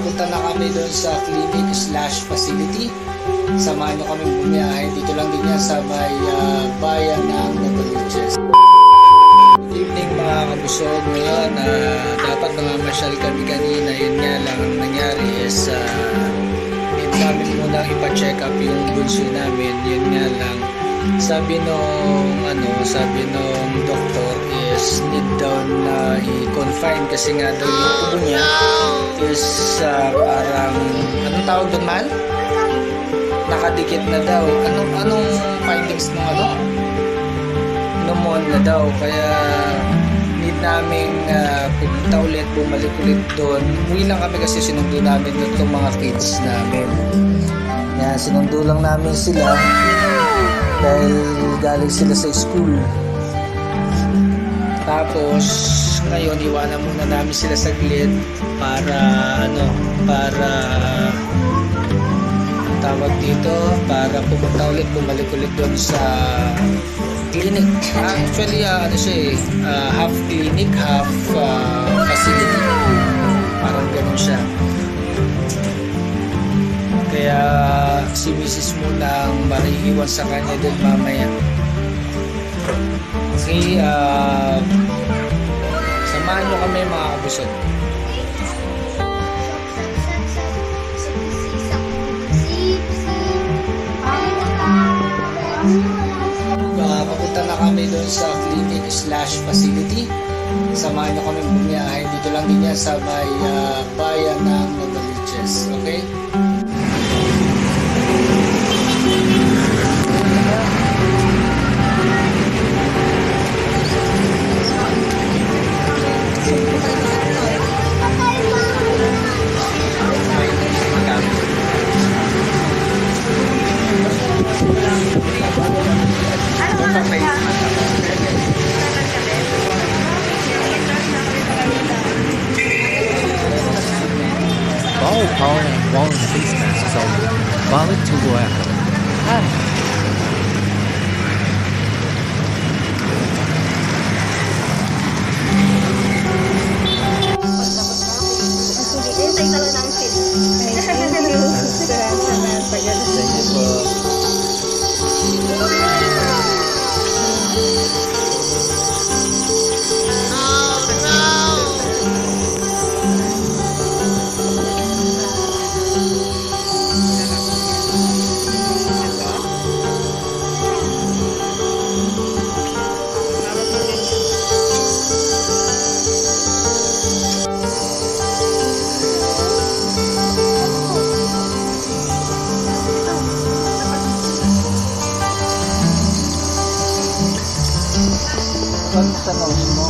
papunta na kami doon sa clinic / facility. Samahan nyo kami bumiyahe. Dito lang din yan sa may bayan ng Novaliches. Good evening mga kabusog. Ngayon, dapat namamasyal kami kanina. Yun nga lang ang nangyari is need namin muna ipa-check up yung bunso namin. Yun nga lang. Sabi nung doktor is need daw na i-confine kasi nga daw yung ubo niya is parang, anong tawag doon man? Nakadikit na daw. Anong findings ng pneumonia daw. Kaya need namin pumunta ulit, bumalik ulit doon. Uwi lang kami kasi sinundo namin doon itong mga kids namin. Yan, sinundo lang namin sila dahil galing sila sa school. Tapos ngayon iwanan muna namin sila saglit para tawag dito, para pumunta ulit, bumalik ulit doon sa clinic. Actually half clinic, half facility, parang ganun siya. Kaya si Mrs. muna ang mariiwan sa kanya din mamaya. Okay, samahan nyo kami mga kabusog. Papunta na kami doon sa clinic / facility. Samahan nyo kami bumiyahe. Dito lang din yan sa may bayan ng Novaliches. Okay? Bawal power and wall and face masks only. Balik to work. Hi. Sa nose mo.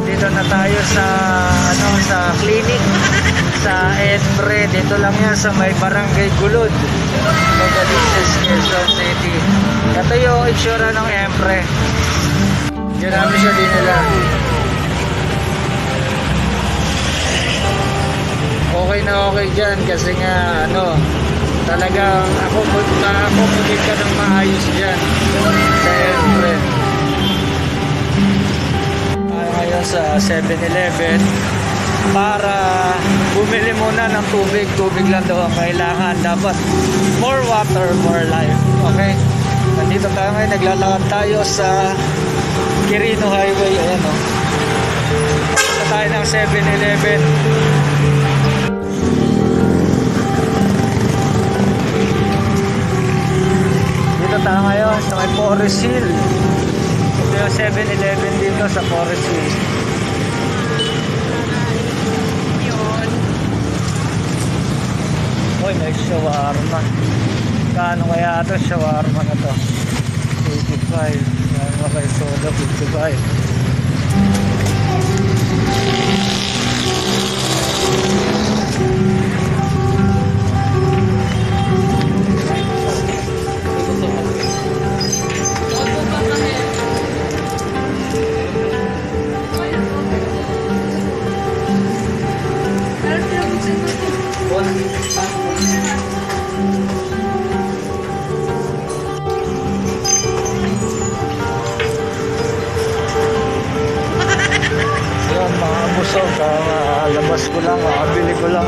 Dito na tayo sa clinic sa Empre. Dito lang yan sa may Barangay Gulod, Novaliches, Quezon City. Ito yung itsura ng Empre. Diyan namin siya dinala. Okay na okay dyan kasi nga talagang makakomodate ka ng maayos dyan sa Empre. Ngayon sa 7-Eleven para bumili muna ng tubig lang daw ang kailangan. Dapat more water, more life. Okay, nandito tayo ngayon, naglalakad tayo sa Quirino Highway. Ayan punta tayo ng 7-Eleven. Dito tayo ngayon sa may Forest Hill. Ito yung 7-Eleven dito sa Forest Hill. Uy, may shawarma. Kano kaya ito shawarma na to? 85. Kano kay soda 55.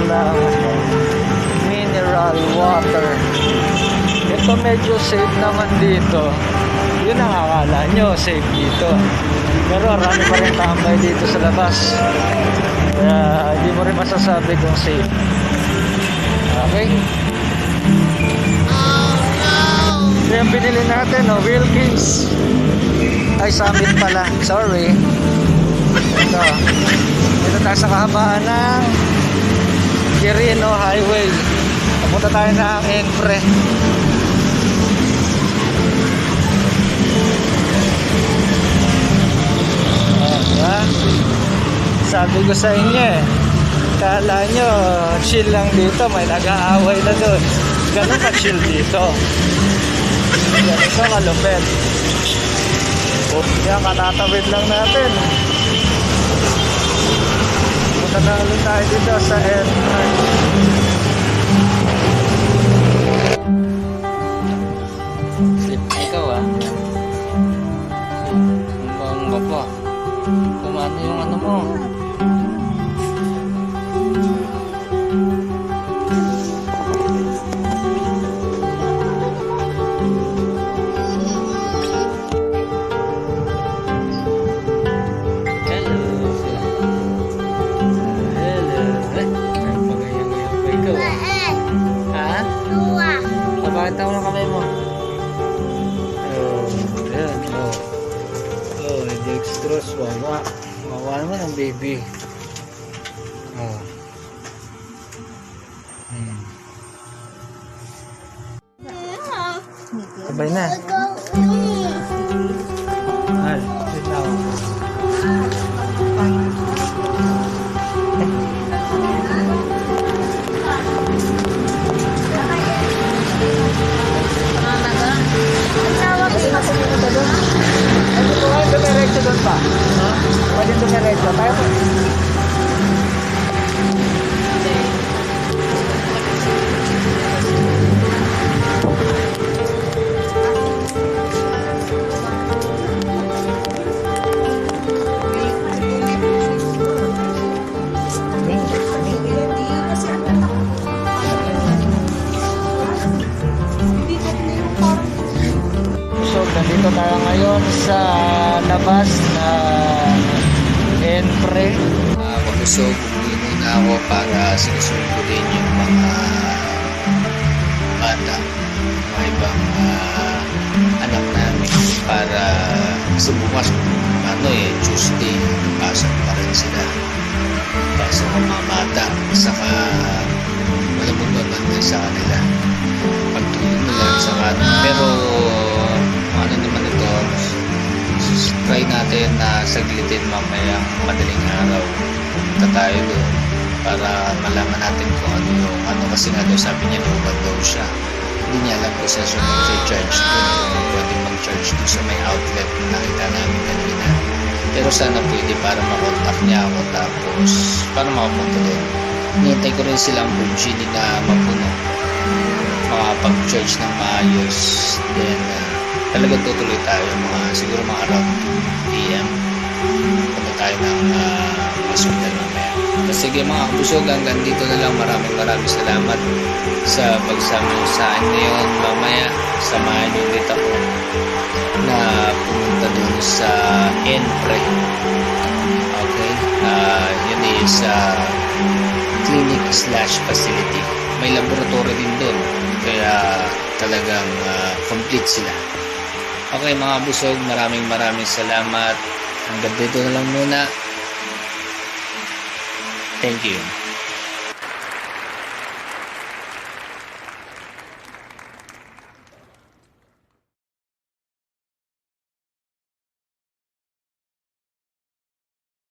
ng mineral water. Ito medyo safe naman dito. Yun ang akala nyo, safe dito. Pero marami pa rin tambay dito sa labas. Kaya hindi mo rin masasabi kung safe. Okay? Ito yung binili natin, Wilkins. Ay, Summit pala. Sorry. Ito tayo sa kahabaan ng Quirino Highway. Papunta tayo ng Enfre. Sabi ko sa inyo kala nyo chill lang dito, may nag-aaway na doon. Ganun ka chill dito. Ganito kalupit. Yan, katatawid lang natin. Punta na ulit tayo dito sa entrance. Ikaw ang baba. Kumano yung ano mo? Bakit ako ng kamay mo? Ayan, dextrose, wawa. Wawa naman ang baby. Sabay na. Ay, wait lang. Dumiretso doon pa. Pwede dumiretso. Tayo po. Nandito tayo ngayon sa labas na Enfre. Pagusog, muna ako para sinusunodin yung mga bata, mga ibang anak namin para kasi bukas Tuesday, pasok pa rin sila. Pasok ang mga bata, saka wala mong babantay sa kanila. Pagtulong nila sa kanila. Pero ano naman ito, try natin na saglitin mamaya madaling araw. Punta tayo doon para malaman natin kung ano yung kasi nga daw sabi niya lubat daw siya. Hindi niya alam kung sa charge doon, pwede mag-charge doon sa may outlet na nakita namin kanina. Pero sana pwede para makontak niya ako tapos para makapunta doon. Nihintay ko rin silang Virginie na mapuno, makapag-charge ng maayos. Then talagang tutuloy tayo siguro mga around 2 PM. Punta tayo ng hospital mamaya. Sige mga kabusog, hanggang dito na lang. Maraming salamat sa pagsama nyo sa akin ngayon. Mamaya samahan nyo ulit ako na pumunta dun sa Enfre. Okay, yun is clinic/facility. May laboratory din dun, kaya talagang complete sila. Okay mga busog, maraming salamat. Hanggang dito na lang muna. Thank you.